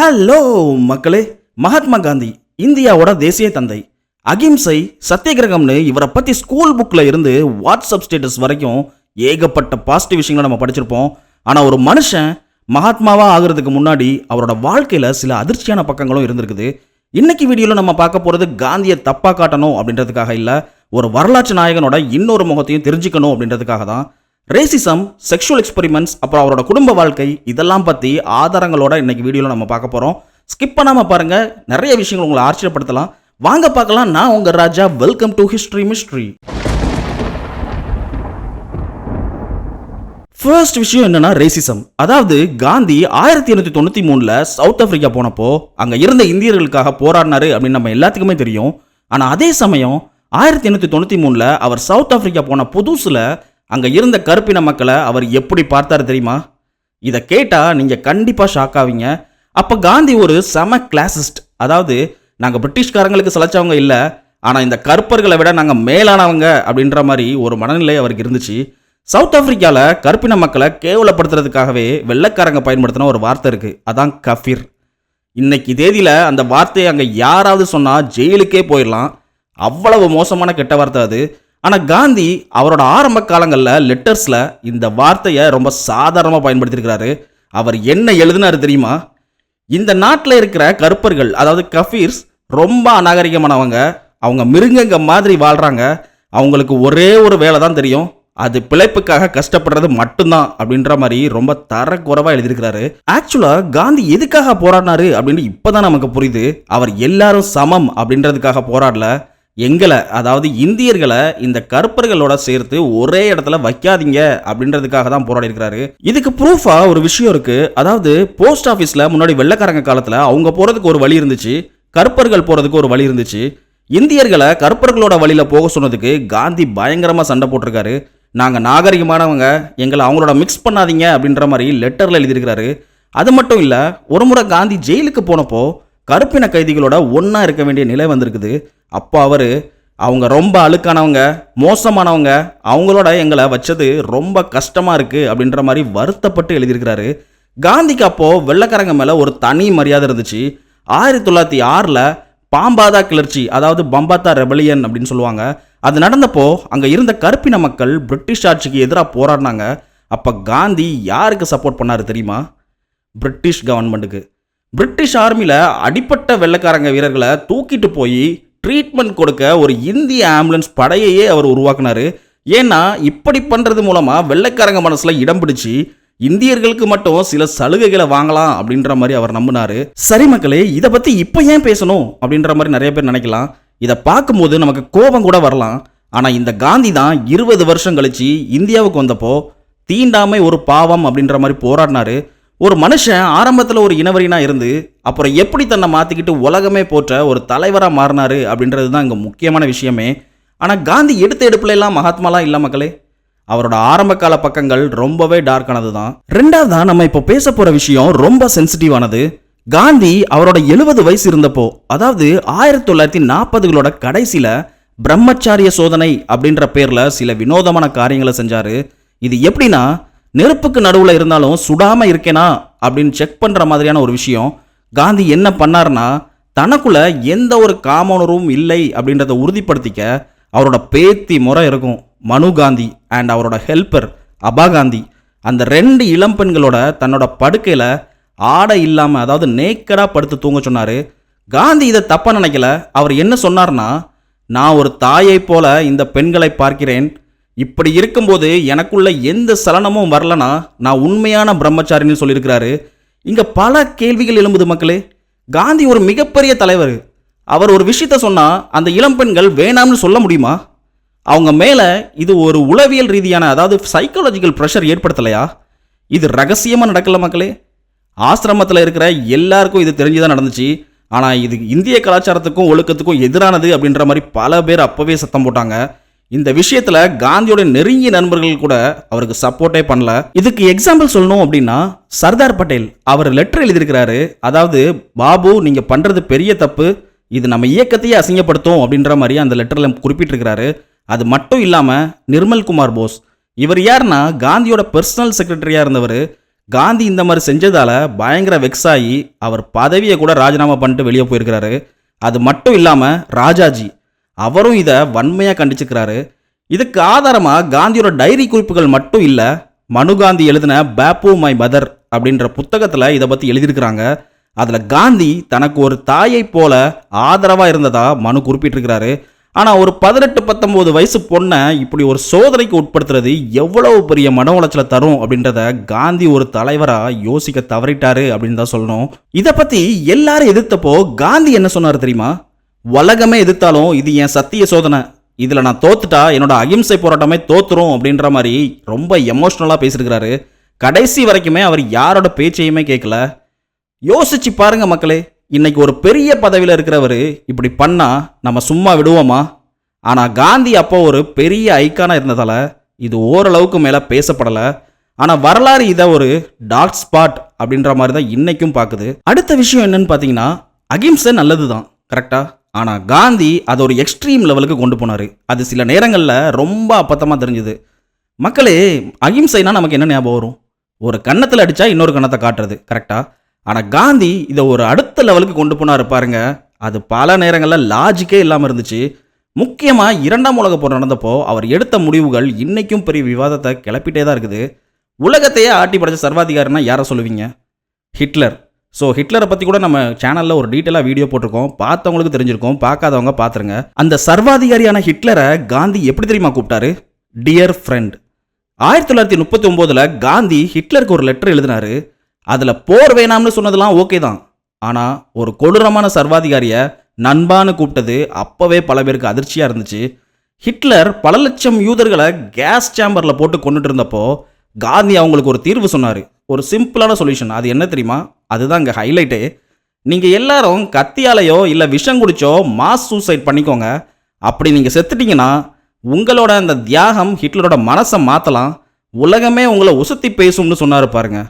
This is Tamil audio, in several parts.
ஹலோ மக்களே, மகாத்மா காந்தி இந்தியாவோட தேசிய தந்தை. அகிம்சை சத்தியகிரகம்னு இவரை பற்றி ஸ்கூல் புக்கில் இருந்து வாட்ஸ்அப் ஸ்டேட்டஸ் வரைக்கும் ஏகப்பட்ட பாசிட்டிவ் விஷயங்களை நம்ம படிச்சிருப்போம். ஆனால் ஒரு மனுஷன் மகாத்மாவாக ஆகிறதுக்கு முன்னாடி அவரோட வாழ்க்கையில் சில அதிர்ச்சியான பக்கங்களும் இருந்திருக்குது. இன்னைக்கு வீடியோவில் நம்ம பார்க்க போகிறது காந்தியை தப்பாக காட்டணும் அப்படின்றதுக்காக இல்லை, ஒரு வரலாற்று நாயகனோட இன்னொரு முகத்தையும் தெரிஞ்சுக்கணும் அப்படின்றதுக்காக தான். ரேசிசம், செக்ஷுவல் எக்ஸ்பெரிமெண்ட்ஸ், அப்புறம் அவரோட குடும்ப வாழ்க்கை, இதெல்லாம் பற்றி ஆதாரங்களோட இன்னைக்கு வீடியோவில் நம்ம பார்க்க போகிறோம். ஸ்கிப் பண்ணாமல் பாருங்கள், நிறைய விஷயங்கள் உங்களை ஆச்சரியப்படுத்தலாம். வாங்க பார்க்கலாம். நான் உங்கள் Raja. Welcome to history mystery. First விஷயம் என்னன்னா ரேசிசம். அதாவது காந்தி 1893 சவுத் ஆப்பிரிக்கா போனப்போ அங்கே இருந்த இந்தியர்களுக்காக போராடினாரு அப்படின்னு நம்ம எல்லாத்துக்குமே தெரியும். ஆனால் அதே சமயம் 1893 அவர் சவுத் ஆப்பிரிக்கா போன புதுசில் அங்கே இருந்த கருப்பின மக்களை அவர் எப்படி பார்த்தாரு தெரியுமா? இதை கேட்டால் நீங்கள் கண்டிப்பாக ஷாக் ஆவீங்க. அப்போ காந்தி ஒரு செம கிளாசிஸ்ட். அதாவது நாங்கள் பிரிட்டிஷ்காரங்களுக்கு சலைச்சவங்க இல்லை, ஆனால் இந்த கருப்பர்களை விட நாங்கள் மேலானவங்க அப்படின்ற மாதிரி ஒரு மனநிலை அவருக்கு இருந்துச்சு. சவுத் ஆப்பிரிக்காவில் கருப்பின மக்களை கேவலப்படுத்துறதுக்காகவே வெள்ளைக்காரங்க பயன்படுத்தின ஒரு வார்த்தை இருக்குது, அதான் கஃபீர். இன்னைக்கு தேதியில் அந்த வார்த்தையை அங்கே யாராவது சொன்னால் ஜெயிலுக்கே போயிடலாம், அவ்வளவு மோசமான கெட்ட வார்த்தை அது. ஆனால் காந்தி அவரோட ஆரம்ப காலங்களில் லெட்டர்ஸில் இந்த வார்த்தையை ரொம்ப சாதாரணமாக பயன்படுத்தியிருக்கிறாரு. அவர் என்ன எழுதினாரு தெரியுமா? இந்த நாட்டில் இருக்கிற கருப்பர்கள், அதாவது கஃபீர்ஸ், ரொம்ப அநாகரிகமானவங்க, அவங்க மிருகங்க மாதிரி வாழ்கிறாங்க, அவங்களுக்கு ஒரே ஒரு வேலை தான் தெரியும், அது பிழைப்புக்காக கஷ்டப்படுறது மட்டும்தான் அப்படின்ற மாதிரி ரொம்ப தரக்குறைவாக எழுதியிருக்கிறாரு. ஆக்சுவலாக காந்தி எதுக்காக போராடினாரு அப்படின்னு இப்போதான் நமக்கு புரியுது. அவர் எல்லாரும் சமம் அப்படின்றதுக்காக போராடல, எங்களை, அதாவது இந்தியர்களை இந்த கருப்பர்களோட சேர்த்து ஒரே இடத்துல வைக்காதீங்க அப்படின்றதுக்காக தான் போராடி இருக்கிறாரு. இதுக்கு ப்ரூஃபா ஒரு விஷயம் இருக்கு. அதாவது போஸ்ட் ஆஃபீஸில் முன்னாடி வெள்ளைக்காரங்க காலத்தில் அவங்க போகிறதுக்கு ஒரு வழி இருந்துச்சு, கருப்பர்கள் போகிறதுக்கு ஒரு வழி இருந்துச்சு. இந்தியர்களை கருப்பர்களோட வழியில் போக சொன்னதுக்கு காந்தி பயங்கரமாக சண்டை போட்டிருக்காரு. நாங்கள் நாகரிகமானவங்க, எங்களை அவங்களோட மிக்ஸ் பண்ணாதீங்க அப்படின்ற மாதிரி லெட்டரில் எழுதியிருக்கிறாரு. அது மட்டும் இல்லை, ஒரு முறை காந்தி ஜெயிலுக்கு போனப்போ கருப்பின கைதிகளோட ஒன்றா இருக்க வேண்டிய நிலை வந்திருக்குது. அப்போ அவர் அவங்க ரொம்ப அழுக்கானவங்க, மோசமானவங்க, அவங்களோட எங்களை வச்சது ரொம்ப கஷ்டமாக இருக்குது அப்படின்ற மாதிரி வருத்தப்பட்டு எழுதியிருக்கிறாரு. காந்திக்கு அப்போது வெள்ளைக்காரங்க மேலே ஒரு தனி மரியாதை இருந்துச்சு. 1906 பாம்பாதா கிளர்ச்சி, அதாவது பம்பாத்தா ரெபலியன் அப்படின்னு சொல்லுவாங்க, அது நடந்தப்போ அங்கே இருந்த கருப்பின மக்கள் பிரிட்டிஷ் ஆட்சிக்கு எதிராக போராடினாங்க. அப்போ காந்தி யாருக்கு சப்போர்ட் பண்ணார் தெரியுமா? பிரிட்டிஷ் கவர்மெண்ட்டுக்கு. பிரிட்டிஷ் ஆர்மியில் அடிப்பட்ட வெள்ளைக்காரங்க வீரர்களை தூக்கிட்டு போய் ட்ரீட்மெண்ட் கொடுக்க ஒரு இந்திய ஆம்புலன்ஸ் படையையே அவர் உருவாக்குனார். ஏன்னா இப்படி பண்ணுறது மூலமாக வெள்ளைக்காரங்க மனசில் இடம் பிடிச்சி இந்தியர்களுக்கு மட்டும் சில சலுகைகளை வாங்கலாம் அப்படின்ற மாதிரி அவர் நம்பினார். சரி மக்களே, இதை பற்றி இப்போ ஏன் பேசணும் அப்படின்ற மாதிரி நிறைய பேர் நினைக்கலாம். இதை பார்க்கும்போது நமக்கு கோபம் கூட வரலாம். ஆனால் இந்த காந்தி தான் 20 வருஷம் கழிச்சு இந்தியாவுக்கு வந்தப்போ தீண்டாமை ஒரு பாவம் அப்படின்ற மாதிரி போராடினாரு. ஒரு மனுஷன் ஆரம்பத்தில் ஒரு இனவரினா இருந்து அப்புறம் எப்படி தன்னை மாற்றிக்கிட்டு உலகமே போற்ற ஒரு தலைவராக மாறினாரு அப்படின்றது தான் இங்கே முக்கியமான விஷயமே. ஆனால் காந்தி எடுத்த எடுப்புலாம் மகாத்மாலாம் இல்லை மக்களே. அவரோட ஆரம்ப கால பக்கங்கள் ரொம்பவே டார்க்கானது தான். ரெண்டாவதாக நம்ம இப்போ பேச போகிற விஷயம் ரொம்ப சென்சிட்டிவானது. காந்தி அவரோட 70 வயசு இருந்தப்போ, அதாவது 1940களோட கடைசியில் பிரம்மச்சாரிய சோதனை அப்படின்ற பேரில் சில வினோதமான காரியங்களை செஞ்சார். இது எப்படின்னா, நெருப்புக்கு நடுவில் இருந்தாலும் சுடாமல் இருக்கேனா அப்படின்னு செக் பண்ணுற மாதிரியான ஒரு விஷயம். காந்தி என்ன பண்ணார்னா, தனக்குள்ள எந்த ஒரு காமனரும் இல்லை அப்படின்றத உறுதிப்படுத்திக்க அவரோட பேத்தி முறை இருக்கும் மனு காந்தி அண்ட் அவரோட ஹெல்ப்பர் அபா காந்தி, அந்த 2 இளம்பெண்களோட தன்னோட படுக்கையில் ஆடை இல்லாமல், அதாவது நேக்கடாக படுத்து தூங்க சொன்னார். காந்தி இதை தப்பாக நினைக்கல. அவர் என்ன சொன்னார்னா, நான் ஒரு தாயை போல இந்த பெண்களை பார்க்கிறேன், இப்படி இருக்கும்போது எனக்குள்ள எந்த சலனமும் வரலனா நான் உண்மையான பிரம்மச்சாரின்னு சொல்லியிருக்கிறாரு. இங்கே பல கேள்விகள் எழும்புது மக்களே. காந்தி ஒரு மிகப்பெரிய தலைவர். அவர் ஒரு விஷயத்த சொன்னால் அந்த இளம்பெண்கள் வேணாம்னு சொல்ல முடியுமா? அவங்க மேலே இது ஒரு உளவியல் ரீதியான, அதாவது சைக்காலஜிக்கல் ப்ரெஷர் ஏற்படுத்தலையா? இது ரகசியமாக நடக்கல மக்களே. ஆசிரமத்தில் இருக்கிற எல்லாருக்கும் இது தெரிஞ்சுதான் நடந்துச்சு. ஆனால் இது இந்திய கலாச்சாரத்துக்கும் ஒழுக்கத்துக்கும் எதிரானது அப்படின்ற மாதிரி பல பேர் அப்போவே சத்தம் போட்டாங்க. இந்த விஷயத்தில் காந்தியோட நெருங்கிய நண்பர்கள் கூட அவருக்கு சப்போர்ட்டே பண்ணல. இதுக்கு எக்ஸாம்பிள் சொல்லணும் அப்படின்னா, சர்தார் பட்டேல் அவர் லெட்டர் எழுதியிருக்கிறாரு. அதாவது, பாபு நீங்கள் பண்ணுறது பெரிய தப்பு, இது நம்ம இயக்கத்தையே அசிங்கப்படுத்தும் அப்படின்ற மாதிரி அந்த லெட்டரில் குறிப்பிட்டிருக்கிறாரு. அது மட்டும் இல்லாமல் நிர்மல் குமார் போஸ், இவர் யாருன்னா காந்தியோட பர்சனல் செக்ரட்டரியாக இருந்தவர். காந்தி இந்த மாதிரி செஞ்சதால பயங்கர வெக்ஸ் ஆகி அவர் பதவியை கூட ராஜினாமா பண்ணிட்டு வெளியே போயிருக்கிறாரு. அது மட்டும் இல்லாமல் ராஜாஜி அவரும் இதை வன்மையாக கண்டிச்சுக்கிறாரு. இதுக்கு ஆதாரமாக காந்தியோட டைரி குறிப்புகள் மட்டும் இல்லை, மனு காந்தி எழுதின பேப்பு மை மதர் அப்படின்ற புத்தகத்தில் இதை பற்றி எழுதியிருக்கிறாங்க. அதில் காந்தி தனக்கு ஒரு தாயை போல ஆதரவாக இருந்ததா மனு குறிப்பிட்டிருக்கிறாரு. ஆனால் ஒரு 18-19 வயசு பொண்ணை இப்படி ஒரு சோதனைக்கு உட்படுத்துறது எவ்வளவு பெரிய மன உளைச்சலை தரும் அப்படின்றத காந்தி ஒரு தலைவராக யோசிக்க தவறிட்டாரு அப்படின்னு தான் சொல்லணும். இதை பற்றி எல்லாரும் எதிர்த்தப்போ காந்தி என்ன சொன்னார் தெரியுமா? உலகமே எதிர்த்தாலும் இது என் சத்திய சோதனை, இதில் நான் தோத்துட்டா என்னோட அகிம்சை போராட்டமே தோத்துரும் அப்படின்ற மாதிரி ரொம்ப எமோஷ்னலாக பேசியிருக்கிறாரு. கடைசி வரைக்குமே அவர் யாரோட பேச்சையுமே கேட்கல. யோசிச்சு பாருங்க மக்களே, இன்னைக்கு ஒரு பெரிய பதவியில் இருக்கிறவர் இப்படி பண்ணா நம்ம சும்மா விடுவோமா? ஆனால் காந்தி அப்போ ஒரு பெரிய ஐக்கானாக இருந்ததால் இது ஓரளவுக்கு மேலே பேசப்படலை. ஆனால் வரலாறு இதை ஒரு டார்க் ஸ்பாட் அப்படின்ற மாதிரி தான் இன்னைக்கும் பார்க்குது. அடுத்த விஷயம் என்னன்னு பார்த்தீங்கன்னா, அகிம்சை நல்லது தான் கரெக்டாக, ஆனால் காந்தி அதை ஒரு எக்ஸ்ட்ரீம் லெவலுக்கு கொண்டு போனார். அது சில நேரங்களில் ரொம்ப அப்பத்தமாக தெரிஞ்சுது. மக்களே, அகிம்சைனா நமக்கு என்ன ஞாபகம் வரும்? ஒரு கன்னத்தில் அடித்தா இன்னொரு கன்னத்தை காட்டுறது கரெக்டாக. ஆனால் காந்தி இதை ஒரு அடுத்த லெவலுக்கு கொண்டு போனார் பாருங்க. அது பல நேரங்களில் லாஜிக்கே இல்லாமல் இருந்துச்சு. முக்கியமாக 2ஆம் உலகப் போர் நடந்தப்போ அவர் எடுத்த முடிவுகள் இன்றைக்கும் பெரிய விவாதத்தை கிளப்பிட்டே தான் இருக்குது. உலகத்தையே ஆட்டி படைச்ச சர்வாதிகாரினா யாரை சொல்லுவீங்க? ஹிட்லர். ஸோ ஹிட்லரை பற்றி கூட நம்ம சேனலில் ஒரு டீட்டெயிலாக வீடியோ போட்டிருக்கோம், பார்த்தவங்களுக்கு தெரிஞ்சிருக்கோம், பார்க்காதவங்க பார்த்துருங்க. அந்த சர்வாதிகாரியான ஹிட்லரை காந்தி எப்படி தெரியுமா கூப்பிட்டாரு? Dear friend. 1939 காந்தி ஹிட்லருக்கு ஒரு லெட்டர் எழுதினாரு. அதில் போர் வேணாம்னு சொன்னதெல்லாம் ஓகே தான், ஆனால் ஒரு கொடூரமான சர்வாதிகாரியை நண்பான்னு கூப்பிட்டது அப்போவே பல பேருக்கு அதிர்ச்சியாக இருந்துச்சு. ஹிட்லர் பல லட்சம் யூதர்களை கேஸ் சேம்பரில் போட்டு கொண்டுட்டு இருந்தப்போ காந்தி அவங்களுக்கு ஒரு தீர்வு சொன்னார். ஒரு சிம்பிளான சொல்யூஷன். அது என்ன தெரியுமா? அதுதான் இங்கே ஹைலைட்டே. நீங்கள் எல்லாரும் கத்தியாலையோ இல்லை விஷம் குடிச்சோ மாஸ் சூசைட் பண்ணிக்கோங்க. அப்படி நீங்கள் செத்துட்டீங்கன்னா உங்களோட அந்த தியாகம் ஹிட்லரோட மனசை மாற்றலாம், உலகமே உங்களை உசுத்தி பேசும்னு சொன்னார் பாருங்க.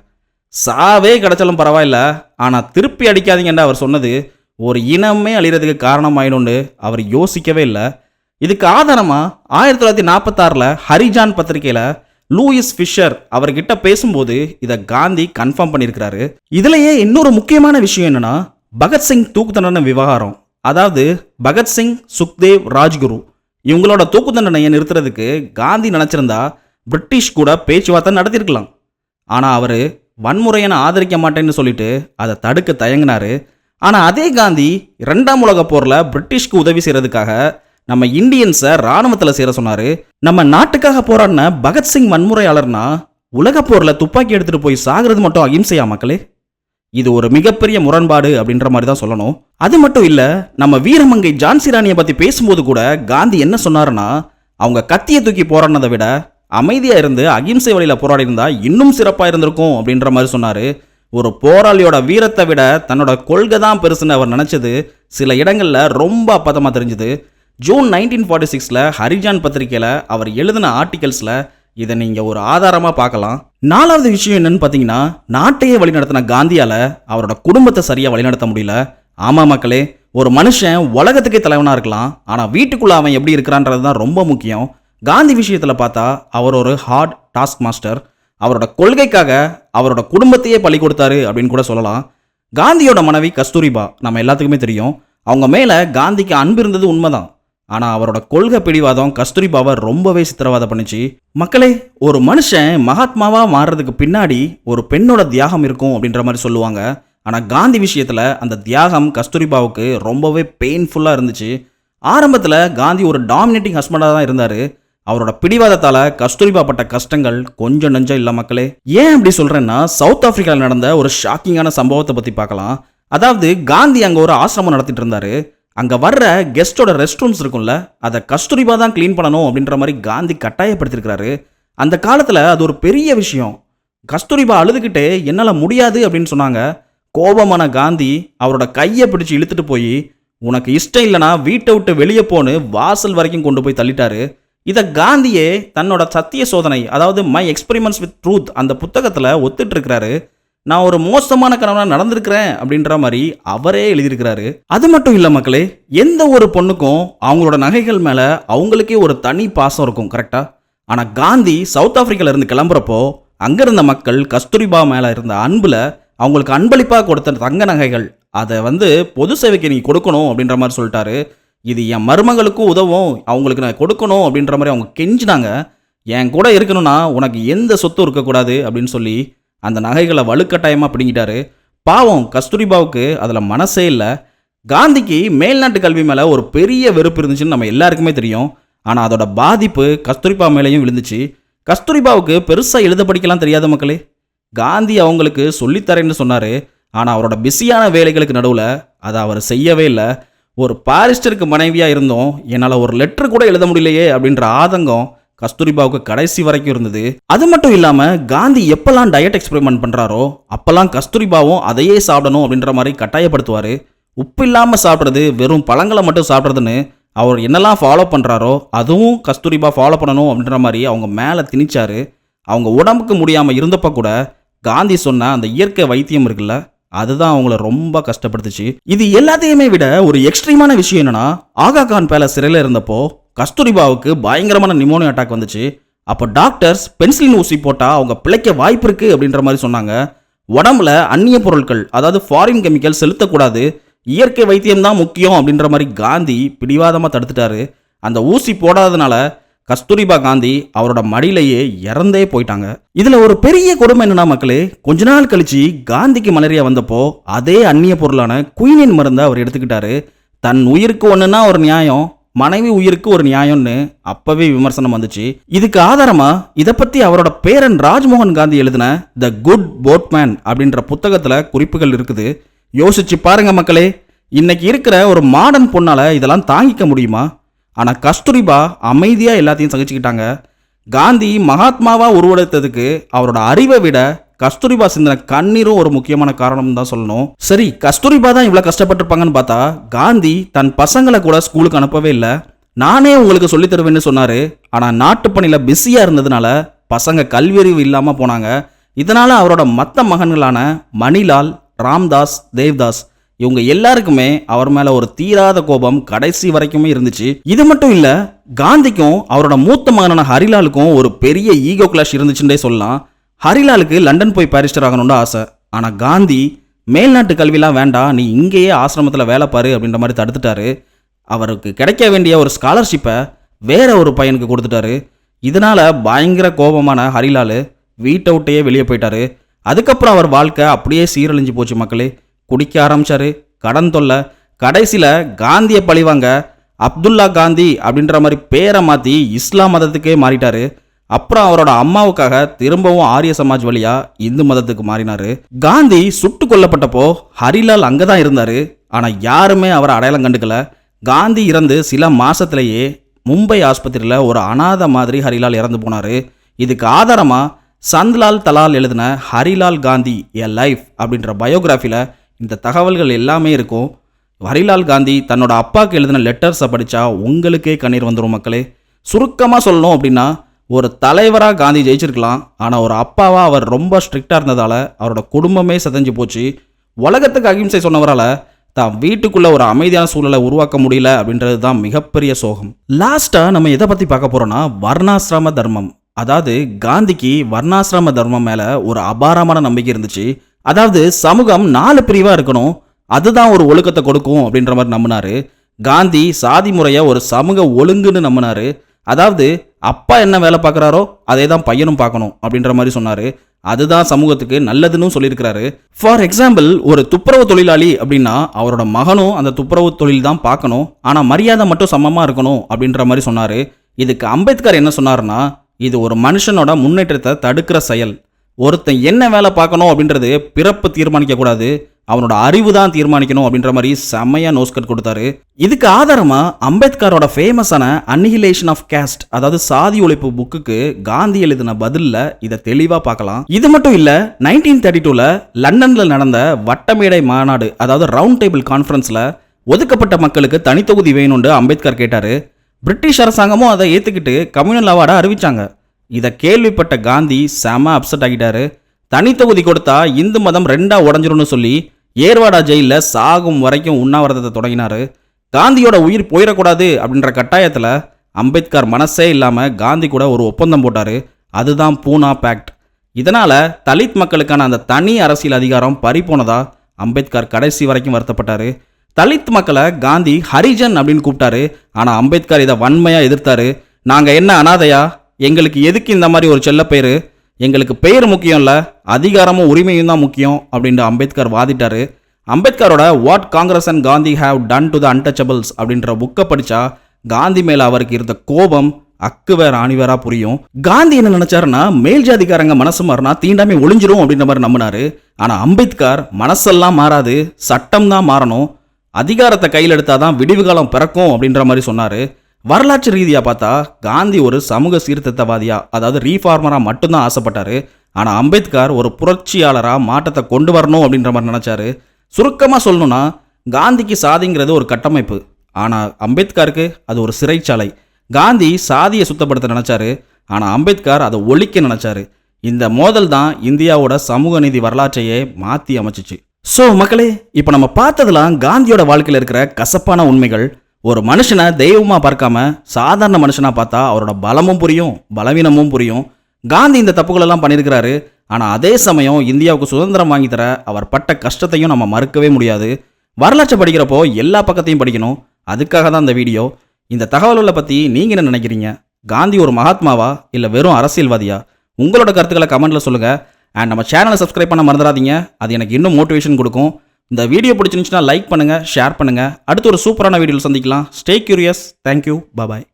சாவே கிடைச்சாலும் பரவாயில்ல, ஆனால் திருப்பி அடிக்காதீங்கன்னு அவர் சொன்னது ஒரு இனமே அழிகிறதுக்கு காரணமாயிடும்னு அவர் யோசிக்கவே இல்லை. இதுக்கு ஆதாரமாக 1946 ஹரிஜான் பத்திரிகையில் லூயிஸ் ஃபிஷர் அவர்கிட்ட பேசும்போது இதை காந்தி கன்ஃபார்ம் பண்ணியிருக்கிறாரு. இதுலேயே இன்னொரு முக்கியமான விஷயம் என்னன்னா, பகத்சிங் தூக்கு தண்டனை விவகாரம். அதாவது பகத்சிங், சுக்தேவ், ராஜ்குரு இவங்களோட தூக்கு தண்டனையை நிறுத்துறதுக்கு காந்தி நினச்சிருந்தா பிரிட்டிஷ் கூட பேச்சுவார்த்தை நடத்தியிருக்கலாம். ஆனால் அவர் வன்முறையை நான் ஆதரிக்க மாட்டேன்னு சொல்லிட்டு அதை தடுக்க தயங்கினார். ஆனால் அதே காந்தி 2ஆம் உலகப் போரில் பிரிட்டிஷ்க்கு உதவி செய்கிறதுக்காக நம்ம இந்தியன்ஸை இராணுவத்தில் சேர சொன்னார். நம்ம நாட்டுக்காக போராடின பகத்சிங் வன்முறையாளர்னா உலகப் போரில் துப்பாக்கி எடுத்துகிட்டு போய் சாகிறது மட்டும் அகிம்சையா மக்களே? இது ஒரு மிகப்பெரிய முரண்பாடு அப்படின்ற மாதிரி தான் சொல்லணும். அது மட்டும் இல்லை, நம்ம வீரமங்கை ஜான்சி ராணியை பற்றி பேசும்போது கூட காந்தி என்ன சொன்னார்னா, அவங்க கத்தியை தூக்கி போராடினதை விட அமைதியாக இருந்து அகிம்சை வழியில் போராடி இருந்தால் இன்னும் சிறப்பாக இருந்திருக்கும் அப்படின்ற மாதிரி சொன்னார். ஒரு போராளியோட வீரத்தை விட தன்னோட கொள்கை தான் பெருசுன்னு அவர் நினச்சது சில இடங்களில் ரொம்ப அப்பதமாக தெரிஞ்சுது. ஜூன் 1946 ஹரிஜான் பத்திரிகையில் அவர் எழுதின ஆர்டிகல்ஸில் இதை நீங்கள் ஒரு ஆதாரமாக பார்க்கலாம். 4வது விஷயம் என்னன்னு பார்த்தீங்கன்னா, நாட்டையே வழிநடத்தின காந்தியால் அவரோட குடும்பத்தை சரியாக வழிநடத்த முடியல. ஆமாம் மக்களே, ஒரு மனுஷன் உலகத்துக்கே தலைவனாக இருக்கலாம், ஆனால் வீட்டுக்குள்ளே அவன் எப்படி இருக்கிறான்றது தான் ரொம்ப முக்கியம். காந்தி விஷயத்தில் பார்த்தா அவர் ஒரு ஹார்ட் டாஸ்க் மாஸ்டர். அவரோட கொள்கைக்காக அவரோட குடும்பத்தையே பலி கொடுத்தாரு அப்படின்னு கூட சொல்லலாம். காந்தியோட மனைவி கஸ்தூரிபா நம்ம எல்லாத்துக்குமே தெரியும். அவங்க மேலே காந்திக்கு அன்பு இருந்தது உண்மைதான், ஆனால் அவரோட கொள்கை பிடிவாதம் கஸ்தூரிபாவை ரொம்பவே சித்திரவதை பண்ணிச்சு. மக்களே, ஒரு மனுஷன் மகாத்மாவாக மாறுறதுக்கு பின்னாடி ஒரு பெண்ணோட தியாகம் இருக்கும் அப்படின்ற மாதிரி சொல்லுவாங்க. ஆனால் காந்தி விஷயத்தில் அந்த தியாகம் கஸ்தூரிபாவுக்கு ரொம்பவே பெயின்ஃபுல்லாக இருந்துச்சு. ஆரம்பத்தில் காந்தி ஒரு டாமினேட்டிங் ஹஸ்பண்டாக தான் இருந்தார். அவரோட பிடிவாதத்தால் கஸ்தூரிபா பட்ட கஷ்டங்கள் கொஞ்சம் நஞ்சம் இல்லை மக்களே. ஏன் அப்படி சொல்கிறேன்னா, சவுத் ஆப்பிரிக்காவில் நடந்த ஒரு ஷாக்கிங்கான சம்பவத்தை பற்றி பார்க்கலாம். அதாவது காந்தி அங்கே ஒரு ஆசிரமம் நடத்திட்டு இருந்தார். அங்கே வர்ற கெஸ்டோட ரெஸ்ட் ரூம்ஸ் இருக்கும்ல, அதை கஸ்தூரிபா தான் க்ளீன் பண்ணணும் அப்படின்ற மாதிரி காந்தி கட்டாயப்படுத்திருக்கிறாரு. அந்த காலத்தில் அது ஒரு பெரிய விஷயம். கஸ்தூரிபா அழுதுகிட்டே என்னால் முடியாது அப்படின்னு சொன்னாங்க. கோபமான காந்தி அவரோட கையை பிடிச்சி இழுத்துட்டு போய், உனக்கு இஷ்டம் இல்லைனா வீட்டை விட்டு வெளியே போன்னு வாசல் வரைக்கும் கொண்டு போய் தள்ளிட்டாரு. இதை காந்தியே தன்னோட சத்திய சோதனை, அதாவது மை எக்ஸ்பெரிமெண்ட்ஸ் வித் ட்ரூத் அந்த புத்தகத்தில் ஒத்துட்டு இருக்கிறாரு. நான் ஒரு மோசமான கணவனாக நடந்திருக்கிறேன் அப்படின்ற மாதிரி அவரே எழுதியிருக்கிறாரு. அது மட்டும் இல்லை மக்களே, எந்த ஒரு பொண்ணுக்கும் அவங்களோட நகைகள் மேலே அவங்களுக்கே ஒரு தனி பாசம் இருக்கும் கரெக்டாக. ஆனால் காந்தி சவுத் ஆப்பிரிக்கால இருந்து கிளம்புறப்போ அங்க இருந்த மக்கள் கஸ்தூரிபா மேல இருந்த அன்புல அவங்களுக்கு அன்பளிப்பாக கொடுத்த தங்க நகைகள் அதை பொது சேவைக்கு நீ கொடுக்கணும் அப்படின்ற மாதிரி சொல்லிட்டாரு. இது என் மருமகளுக்கும் உதவும், அவங்களுக்கு நான் கொடுக்கணும் அப்படின்ற மாதிரி அவங்க கெஞ்சினாங்க. என் கூட இருக்கணும்னா உனக்கு எந்த சொத்தும் இருக்கக்கூடாது அப்படின்னு சொல்லி அந்த நகைகளை வலுக்கட்டாயமாக பிடிங்கிட்டாரு. பாவம் கஸ்தூரிபாவுக்கு அதில் மனசே இல்லை. காந்திக்கு மேல்நாட்டு கல்வி மேலே ஒரு பெரிய வெறுப்பு இருந்துச்சுன்னு நம்ம எல்லாருக்குமே தெரியும். ஆனால் அதோட பாதிப்பு கஸ்தூரிபா மேலேயும் விழுந்துச்சு. கஸ்தூரிபாவுக்கு பெருசாக எழுத படிக்கலாம் தெரியாத மக்களே. காந்தி அவங்களுக்கு சொல்லித்தரேன்னு சொன்னார். ஆனால் அவரோட பிஸியான வேலைகளுக்கு நடுவில் அதை அவர் செய்யவே இல்லை. ஒரு பாரிஸ்டருக்கு மனைவியாக இருந்தோம், என்னால் ஒரு லெட்டர் கூட எழுத முடியலையே அப்படின்ற ஆதங்கம் கஸ்தூரிபாவுக்கு கடைசி வரைக்கும் இருந்தது. அது மட்டும் இல்லாமல் காந்தி எப்பெல்லாம் டயட் எக்ஸ்பெரிமெண்ட் பண்ணுறாரோ அப்போல்லாம் கஸ்தூரிபாவும் அதையே சாப்பிடணும் அப்படின்ற மாதிரி கட்டாயப்படுத்துவார். உப்பு இல்லாமல் சாப்பிட்றது, வெறும் பழங்களை மட்டும் சாப்பிட்றதுன்னு அவர் என்னெல்லாம் ஃபாலோ பண்ணுறாரோ அதுவும் கஸ்தூரிபா ஃபாலோ பண்ணணும் அப்படின்ற மாதிரி அவங்க மேலே திணிச்சாரு. அவங்க உடம்புக்கு முடியாமல் இருந்தப்போ கூட காந்தி சொன்ன அந்த இயற்கை வைத்தியம் இருக்குல்ல, அதுதான் அவங்கள ரொம்ப கஷ்டப்படுத்துச்சு. இது எல்லாத்தையுமே விட ஒரு எக்ஸ்ட்ரீமான விஷயம் என்னன்னா, ஆகா கான் பேலஸ் சிறையில் இருந்தப்போ கஸ்தூரிபாவுக்கு பயங்கரமான நிமோனியா அட்டாக் வந்துச்சு. அப்போ டாக்டர்ஸ் பென்சிலின் ஊசி போட்டால் அவங்க பிழைக்க வாய்ப்பு இருக்கு அப்படின்ற மாதிரி சொன்னாங்க. உடம்புல அந்நிய பொருட்கள், அதாவது ஃபாரின் கெமிக்கல் செலுத்தக்கூடாது, இயற்கை வைத்தியம் தான் முக்கியம் அப்படின்ற மாதிரி காந்தி பிடிவாதமாக தடுத்துட்டாரு. அந்த ஊசி போடாததுனால கஸ்தூரிபா காந்தி அவரோட மடியிலேயே இறந்தே போயிட்டாங்க. இதுல ஒரு பெரிய கொடுமை என்னன்னா மக்களே, கொஞ்ச நாள் கழிச்சு காந்திக்கு மலேரியா வந்தப்போ அதே அந்நிய பொருளான குயினின் மருந்தை அவர் எடுத்துக்கிட்டாரு. தன் உயிருக்கு ஒண்ணுன்னா ஒரு நியாயம், மனைவி உயிருக்கு ஒரு நியாயம்னு அப்பவே விமர்சனம் வந்துச்சு. இதுக்கு ஆதாரமா இதை பத்தி அவரோட பேரன் ராஜ்மோகன் காந்தி எழுதின த குட் போட்மேன் அப்படின்ற புத்தகத்துல குறிப்புகள் இருக்குது. யோசிச்சு பாருங்க மக்களே, இன்னைக்கு இருக்கிற ஒரு மாடர்ன் பொண்ணால இதெல்லாம் தாங்கிக்க முடியுமா? ஆனால் கஸ்தூரிபா அமைதியாக எல்லாத்தையும் சகிச்சுக்கிட்டாங்க. காந்தி மகாத்மாவா உருவெடுத்ததுக்கு அவரோட அறிவை விட கஸ்தூரிபா சிந்தின கண்ணீரும் ஒரு முக்கியமான காரணம் தான் சொல்லணும். சரி, கஸ்தூரிபா தான் இவ்வளோ கஷ்டப்பட்டிருப்பாங்கன்னு பார்த்தா காந்தி தன் பசங்களை கூட ஸ்கூலுக்கு அனுப்பவே இல்லை. நானே உங்களுக்கு சொல்லித் தருவேன்னு சொன்னார். ஆனால் நாட்டுப்பணியில் பிஸியாக இருந்ததுனால பசங்க கல்வியறிவு இல்லாமல் போனாங்க. இதனால் அவரோட மற்ற மகன்களான மணிலால், ராம்தாஸ், தேவ்தாஸ் இவங்க எல்லாருக்குமே அவர் மேல ஒரு தீராத கோபம் கடைசி வரைக்குமே இருந்துச்சு. இது மட்டும் இல்ல, காந்திக்கும் அவரோட மூத்த மகனான ஹரிலாலுக்கும் ஒரு பெரிய ஈகோ கிளாஷ் இருந்துச்சுன்னே சொல்லலாம். ஹரிலாலுக்கு லண்டன் போய் பாரிஸ்டர் ஆகணும்னு ஆசை. ஆனா காந்தி மேல்நாட்டு கல்விலாம் வேண்டாம், நீ இங்கேயே ஆசிரமத்தில் வேலை பாரு அப்படின்ற மாதிரி தடுத்துட்டாரு. அவருக்கு கிடைக்க வேண்டிய ஒரு ஸ்காலர்ஷிப்பை வேற ஒரு பையனுக்கு கொடுத்துட்டாரு. இதனால பயங்கர கோபமான ஹரிலால் வீட்டை விட்டையே வெளியே போயிட்டாரு. அதுக்கப்புறம் அவர் வாழ்க்கை அப்படியே சீரழிஞ்சு போச்சு மக்களே. குடிக்க ஆரம்பிச்சாரு, கடன் தொல்லை, கடைசியில் காந்தியை பழிவாங்க அப்துல்லா காந்தி அப்படின்ற மாதிரி பேரை மாற்றி இஸ்லாம் மதத்துக்கே மாறிட்டாரு. அப்புறம் அவரோட அம்மாவுக்காக திரும்பவும் ஆரிய சமாஜ் வழியா இந்து மதத்துக்கு மாறினாரு. காந்தி சுட்டு கொல்லப்பட்டப்போ ஹரிலால் அங்கே தான் இருந்தார். ஆனால் யாருமே அவரை அடையாளம் கண்டுக்கல. காந்தி இறந்து சில மாசத்திலேயே மும்பை ஆஸ்பத்திரியில் ஒரு அனாதை மாதிரி ஹரிலால் இறந்து போனார். இதுக்கு ஆதாரமாக சந்த்லால் தலால் எழுதின ஹரிலால் காந்தி எ லைஃப் அப்படின்ற பயோகிராஃபியில் இந்த தகவல்கள் எல்லாமே இருக்கும். ஹரிலால் காந்தி தன்னோட அப்பாவுக்கு எழுதின லெட்டர்ஸை படித்தா உங்களுக்கே கண்ணீர் வந்துடும் மக்களே. சுருக்கமாக சொல்லணும் அப்படின்னா, ஒரு தலைவராக காந்தி ஜெயிச்சிருக்கலாம், ஆனால் ஒரு அப்பாவாக அவர் ரொம்ப ஸ்ட்ரிக்டாக இருந்ததால் அவரோட குடும்பமே சிதைஞ்சு போச்சு. உலகத்துக்கு அகிம்சை சொன்னவரால் தான் வீட்டுக்குள்ளே ஒரு அமைதியான சூழலை உருவாக்க முடியல அப்படின்றது தான் மிகப்பெரிய சோகம். லாஸ்ட்டாக நம்ம எதை பற்றி பார்க்க போகிறோன்னா, வர்ணாசிரம தர்மம். அதாவது காந்திக்கு வர்ணாசிரம தர்மம் மேலே ஒரு அபாரமான நம்பிக்கை இருந்துச்சு. அதாவது சமூகம் 4 பிரிவாக இருக்கணும், அதுதான் ஒரு ஒழுக்கத்தை கொடுக்கும் அப்படின்ற மாதிரி நம்பினாரு. காந்தி சாதி முறையை ஒரு சமூக ஒழுங்குன்னு நம்பினாரு. அதாவது அப்பா என்ன வேலை பார்க்குறாரோ அதே தான் பையனும் பார்க்கணும் அப்படின்ற மாதிரி சொன்னார். அதுதான் சமூகத்துக்கு நல்லதுன்னு சொல்லியிருக்கிறாரு. ஃபார் எக்ஸாம்பிள், ஒரு துப்புரவு தொழிலாளி அப்படின்னா அவரோட மகனும் அந்த துப்புரவு தொழில் தான் பார்க்கணும், ஆனால் மரியாதை மட்டும் சமமாக இருக்கணும் அப்படின்ற மாதிரி சொன்னார். இதுக்கு அம்பேத்கர் என்ன சொன்னார்னா, இது ஒரு மனுஷனோட முன்னேற்றத்தை தடுக்கிற செயல். ஒருத்தன் என்ன வேலை பார்க்கணும் அப்படின்றது பிறப்பு தீர்மானிக்கக்கூடாது, அவனோட அறிவு தான் தீர்மானிக்கணும் அப்படின்ற மாதிரி செம்மையாக நோஸ்கட் கொடுத்தாரு. இதுக்கு ஆதாரமாக அம்பேத்கரோட ஃபேமஸான அன்னிஹிலேஷன் ஆஃப் கேஸ்ட், அதாவது சாதி ஒழிப்பு புக்குக்கு காந்தி எழுதின பதிலில் இதை தெளிவாக பார்க்கலாம். இது மட்டும் இல்லை, 1932 லண்டனில் நடந்த வட்டமேடை மாநாடு, அதாவது ரவுண்ட் டேபிள் கான்ஃபரன்ஸில் ஒதுக்கப்பட்ட மக்களுக்கு தனித்தொகுதி வேணும்னு அம்பேத்கர் கேட்டார். பிரிட்டிஷ் அரசாங்கமும் அதை ஏற்றுக்கிட்டு கம்யூனல் அவார்டை அறிவிச்சாங்க. இதை கேள்விப்பட்ட காந்தி செம அப்செட் ஆகிட்டாரு. தனித்தொகுதி கொடுத்தா இந்து மதம் 2ஆ உடஞ்சிரும்னு சொல்லி ஏர்வாடா ஜெயிலில் சாகும் வரைக்கும் உண்ணாவிரதத்தை தொடங்கினார். காந்தியோட உயிர் போயிடக்கூடாது அப்படின்ற கட்டாயத்தில் அம்பேத்கர் மனசே இல்லாமல் காந்தி கூட ஒரு ஒப்பந்தம் போட்டார். அதுதான் பூனா பேக்ட். இதனால தலித் மக்களுக்கான அந்த தனி அரசியல் அதிகாரம் பறிபோனதா அம்பேத்கர் கடைசி வரைக்கும் வருத்தப்பட்டாரு. தலித் மக்களை காந்தி ஹரிஜன் அப்படின்னு கூப்பிட்டாரு. ஆனால் அம்பேத்கர் இதை வன்மையாக எதிர்த்தாரு. நாங்கள் என்ன அனாதையா, எங்களுக்கு எதுக்கு இந்த மாதிரி ஒரு செல்ல பேர், எங்களுக்கு பெயர் முக்கியம் இல்லை, அதிகாரமும் உரிமையும் தான் முக்கியம் அப்படின்ட்டு அம்பேத்கர் வாதிட்டாரு. அம்பேத்கரோட what Congress and Gandhi have done to the untouchables அப்படின்ற புக்கை படித்தா காந்தி மேலே அவருக்கு இருந்த கோபம் அக்குவேர் ஆணிவேரா புரியும். காந்தி என்ன நினைச்சாருன்னா, மேல் ஜாதிக்காரங்க மனசு மாறினா தீண்டாமை ஒளிஞ்சிரும் அப்படின்ற மாதிரி நம்பினாரு. ஆனால் அம்பேத்கர் மனசெல்லாம் மாறாது, சட்டம் தான் மாறணும், அதிகாரத்தை கையில் எடுத்தாதான் விடிவு காலம் பிறக்கும் அப்படின்ற மாதிரி சொன்னார். வரலாற்று ரீதியாக பார்த்தா காந்தி ஒரு சமூக சீர்திருத்தவாதியா, அதாவது ரீஃபார்மராக மட்டும்தான் ஆசைப்பட்டார். ஆனால் அம்பேத்கர் ஒரு புரட்சியாளராக மாற்றத்தை கொண்டு வரணும் அப்படின்ற மாதிரி நினச்சாரு. சுருக்கமாக சொல்லணும்னா, காந்திக்கு சாதிங்கிறது ஒரு கட்டமைப்பு, ஆனால் அம்பேத்கருக்கு அது ஒரு சிறைச்சாலை. காந்தி சாதியை சுத்தப்படுத்த நினச்சாரு, ஆனால் அம்பேத்கர் அதை ஒழிக்க நினச்சாரு. இந்த மோதல் தான் இந்தியாவோட சமூக நீதி வரலாற்றையே மாற்றி அமைச்சிச்சு. ஸோ மக்களே, இப்போ நம்ம பார்த்ததெல்லாம் காந்தியோட வாழ்க்கையில் இருக்கிற கசப்பான உண்மைகள். ஒரு மனுஷனை தெய்வமாக பார்க்காம சாதாரண மனுஷனாக பார்த்தா அவரோட பலமும் புரியும், பலவீனமும் புரியும். காந்தி இந்த தப்புகளெல்லாம் பண்ணியிருக்கிறாரு. ஆனால் அதே சமயம் இந்தியாவுக்கு சுதந்திரம் வாங்கி தர அவர் பட்ட கஷ்டத்தையும் நம்ம மறுக்கவே முடியாது. வரலாற்றை படிக்கிறப்போ எல்லா பக்கத்தையும் படிக்கணும். அதுக்காக தான் இந்த வீடியோ. இந்த தகவல்களை பற்றி நீங்கள் என்ன நினைக்கிறீங்க? காந்தி ஒரு மகாத்மாவா இல்லை வெறும் அரசியல்வாதியா? உங்களோட கருத்துக்களை கமெண்ட்டில் சொல்லுங்கள். அண்ட் நம்ம சேனலை சப்ஸ்கிரைப் பண்ண மறந்துடாதீங்க, அது எனக்கு இன்னும் மோட்டிவேஷன் கொடுக்கும். இந்த வீடியோ பிடிச்சிருந்துச்சுன்னா லைக் பண்ணுங்கள், ஷேர் பண்ணுங்கள். அடுத்து ஒரு சூப்பரான வீடியோவில் சந்திக்கலாம். Stay curious. தேங்க்யூ. பாய்.